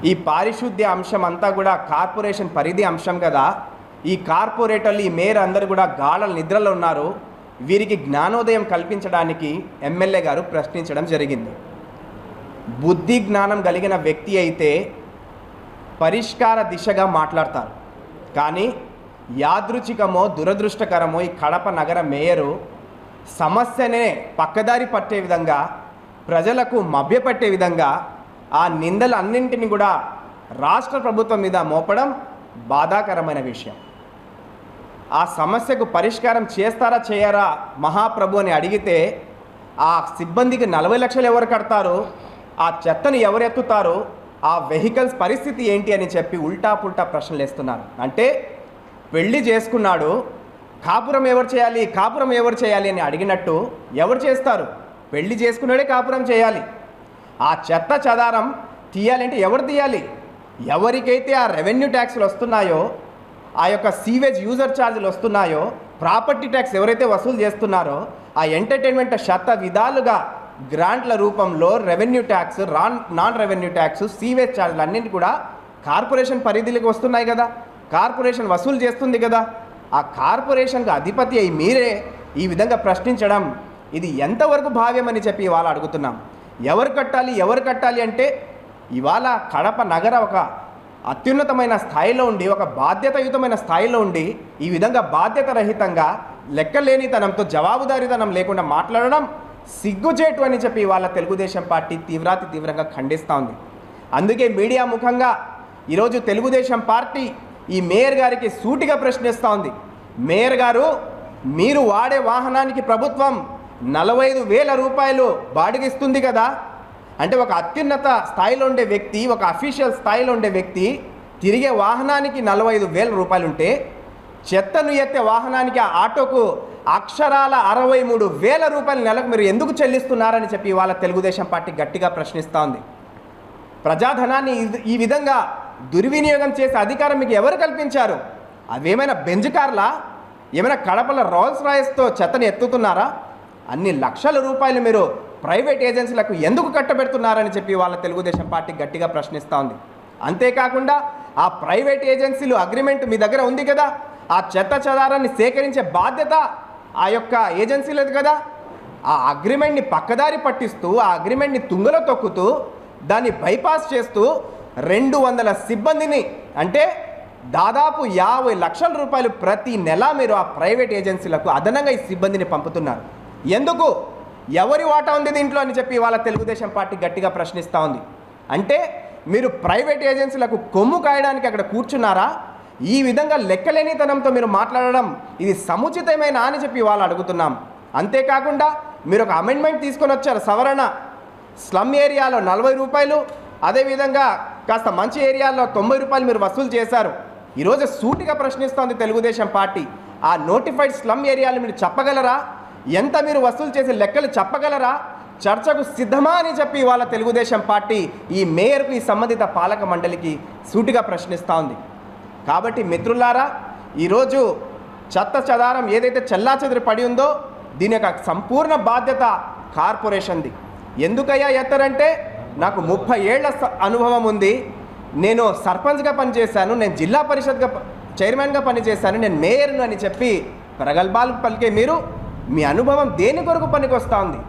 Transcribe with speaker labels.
Speaker 1: ఈ పారిశుద్ధ్య అంశం అంతా కూడా కార్పొరేషన్ పరిధి అంశం కదా. ఈ కార్పొరేటర్లు, ఈ మేయర్ అందరూ కూడా గాఢ నిద్రలో ఉన్నారు. వీరికి జ్ఞానోదయం కల్పించడానికి ఎమ్మెల్యే గారు ప్రశ్నించడం జరిగింది. బుద్ధి జ్ఞానం కలిగిన వ్యక్తి అయితే పరిష్కార దిశగా మాట్లాడతారు. కానీ యాదృచ్ఛికమో దురదృష్టకరమో ఈ కడప నగర మేయరు సమస్యనే పక్కదారి పట్టే విధంగా, ప్రజలకు మభ్యపెట్టే విధంగా ఆ నిందలు అన్నింటినీ కూడా రాష్ట్ర ప్రభుత్వం మీద మోపడం బాధాకరమైన విషయం. ఆ సమస్యకు పరిష్కారం చేస్తారా చేయరా మహాప్రభు అని అడిగితే ఆ సిబ్బందికి 40 లక్షలు ఎవరు కడతారు, ఆ చెత్తను ఎవరు ఎత్తుతారు, ఆ వెహికల్స్ పరిస్థితి ఏంటి అని చెప్పి ఉల్టా పుల్టా ప్రశ్నలు వేస్తున్నారు. అంటే పెళ్లి చేసుకున్నాడు, కాపురం ఎవరు చేయాలి, కాపురం ఎవరు చేయాలి అని అడిగినట్టు ఎవరు చేస్తారు? పెళ్లి చేసుకున్నాడే కాపురం చేయాలి. ఆ చెత్త చెదారం తీయాలంటే ఎవరు తీయాలి? ఎవరికైతే ఆ రెవెన్యూ ట్యాక్స్లు వస్తున్నాయో, ఆ యొక్క సీవేజ్ యూజర్ ఛార్జీలు వస్తున్నాయో, ప్రాపర్టీ ట్యాక్స్ ఎవరైతే వసూలు చేస్తున్నారో, ఆ ఎంటర్టైన్మెంట్ శత విధాలుగా గ్రాంట్ల రూపంలో revenue tax, non revenue tax, sewage ఛార్జీలు అన్నింటి కూడా కార్పొరేషన్ పరిధిలోకి వస్తున్నాయి కదా. కార్పొరేషన్ వసూలు చేస్తుంది కదా. ఆ కార్పొరేషన్కి అధిపతి అయి మీరే ఈ విధంగా ప్రశ్నించడం ఇది ఎంతవరకు భావ్యమని చెప్పి ఇవాళ అడుగుతున్నాం. ఎవరు కట్టాలి అంటే ఇవాళ కడప నగర ఒక అత్యున్నతమైన స్థాయిలో ఉండి, ఒక బాధ్యతాయుతమైన స్థాయిలో ఉండి ఈ విధంగా బాధ్యత రహితంగా, లెక్కలేనితనంతో, జవాబుదారీతనం లేకుండా మాట్లాడడం సిగ్గుచేటు అని చెప్పి ఇవాళ తెలుగుదేశం పార్టీ తీవ్రంగా ఖండిస్తూ ఉంది. అందుకే మీడియా ముఖంగా ఈరోజు తెలుగుదేశం పార్టీ ఈ మేయర్ గారికి సూటిగా ప్రశ్నిస్తూ ఉంది. మేయర్ గారు, మీరు వాడే వాహనానికి ప్రభుత్వం 45,000 రూపాయలు బాడిగిస్తుంది కదా. అంటే ఒక అత్యున్నత స్థాయిలో ఉండే వ్యక్తి, ఒక అఫీషియల్ స్థాయిలో ఉండే వ్యక్తి తిరిగే వాహనానికి 45,000 రూపాయలు ఉంటే, చెత్తను ఎత్తే వాహనానికి ఆ ఆటోకు అక్షరాల 63,000 రూపాయలు నెలకు మీరు ఎందుకు చెల్లిస్తున్నారని చెప్పి ఇవాళ తెలుగుదేశం పార్టీ గట్టిగా ప్రశ్నిస్తూ ఉంది. ప్రజాధనాన్ని ఈ విధంగా దుర్వినియోగం చేసే అధికారం మీకు ఎవరు కల్పించారు? అవేమైనా బెంజ్ కార్లా? ఏమైనా కడపల రోల్స్ రాయిస్తో చెత్తని ఎత్తుతున్నారా? అన్ని లక్షల రూపాయలు మీరు ప్రైవేట్ ఏజెన్సీలకు ఎందుకు కట్టబెడుతున్నారని చెప్పి వాళ్ళ తెలుగుదేశం పార్టీ గట్టిగా ప్రశ్నిస్తూ ఉంది. అంతేకాకుండా ఆ ప్రైవేట్ ఏజెన్సీలు అగ్రిమెంట్ మీ దగ్గర ఉంది కదా. ఆ చెత్త చెదారాన్ని సేకరించే బాధ్యత ఆ యొక్క ఏజెన్సీలది కదా. ఆ అగ్రిమెంట్ని పక్కదారి పట్టిస్తూ, ఆ అగ్రిమెంట్ని తుంగలో తొక్కుతూ, దాన్ని బైపాస్ చేస్తూ 200 సిబ్బందిని, అంటే దాదాపు 50 లక్షల రూపాయలు ప్రతి నెల మీరు ఆ ప్రైవేట్ ఏజెన్సీలకు అదనంగా ఈ సిబ్బందిని పంపుతున్నారు. ఎందుకు? ఎవరి వాటా ఉంది దీంట్లో అని చెప్పి ఇవాళ తెలుగుదేశం పార్టీ గట్టిగా ప్రశ్నిస్తూ ఉంది. అంటే మీరు ప్రైవేట్ ఏజెన్సీలకు కొమ్ము కాయడానికి అక్కడ కూర్చున్నారా? ఈ విధంగా లెక్కలేనితనంతో మీరు మాట్లాడడం ఇది సముచితమైన అని చెప్పి ఇవాళ అడుగుతున్నాం. అంతేకాకుండా మీరు ఒక అమెండ్మెంట్ తీసుకొని వచ్చారు, సవరణ. స్లమ్ ఏరియాలో 40 రూపాయలు, అదేవిధంగా కాస్త మంచి ఏరియాలో 90 రూపాయలు మీరు వసూలు చేశారు. ఈరోజు సూటిగా ప్రశ్నిస్తోంది తెలుగుదేశం పార్టీ. ఆ నోటిఫైడ్ స్లమ్ ఏరియాలు మీరు చెప్పగలరా? ఎంత మీరు వసూలు చేసే లెక్కలు చెప్పగలరా? చర్చకు సిద్ధమా అని చెప్పి ఇవాళ తెలుగుదేశం పార్టీ ఈ మేయర్కు, ఈ సంబంధిత పాలక మండలికి సూటిగా ప్రశ్నిస్తూ ఉంది. కాబట్టి మిత్రులారా, ఈరోజు చెత్త చెదారం ఏదైతే చెల్లాచెదిరి పడి ఉందో దీని యొక్క సంపూర్ణ బాధ్యత కార్పొరేషన్ది. ఎందుకయ్యా ఎత్తారంటే, నాకు 30 ఏళ్ల అనుభవం ఉంది, నేను సర్పంచ్గా పనిచేశాను, నేను జిల్లా పరిషత్గా చైర్మన్గా పనిచేశాను, నేను మేయర్ను అని చెప్పి ప్రగల్భాలు పలికే మీరు మీ అనుభవం దేని కొరకు పనికొస్తూ ఉంది?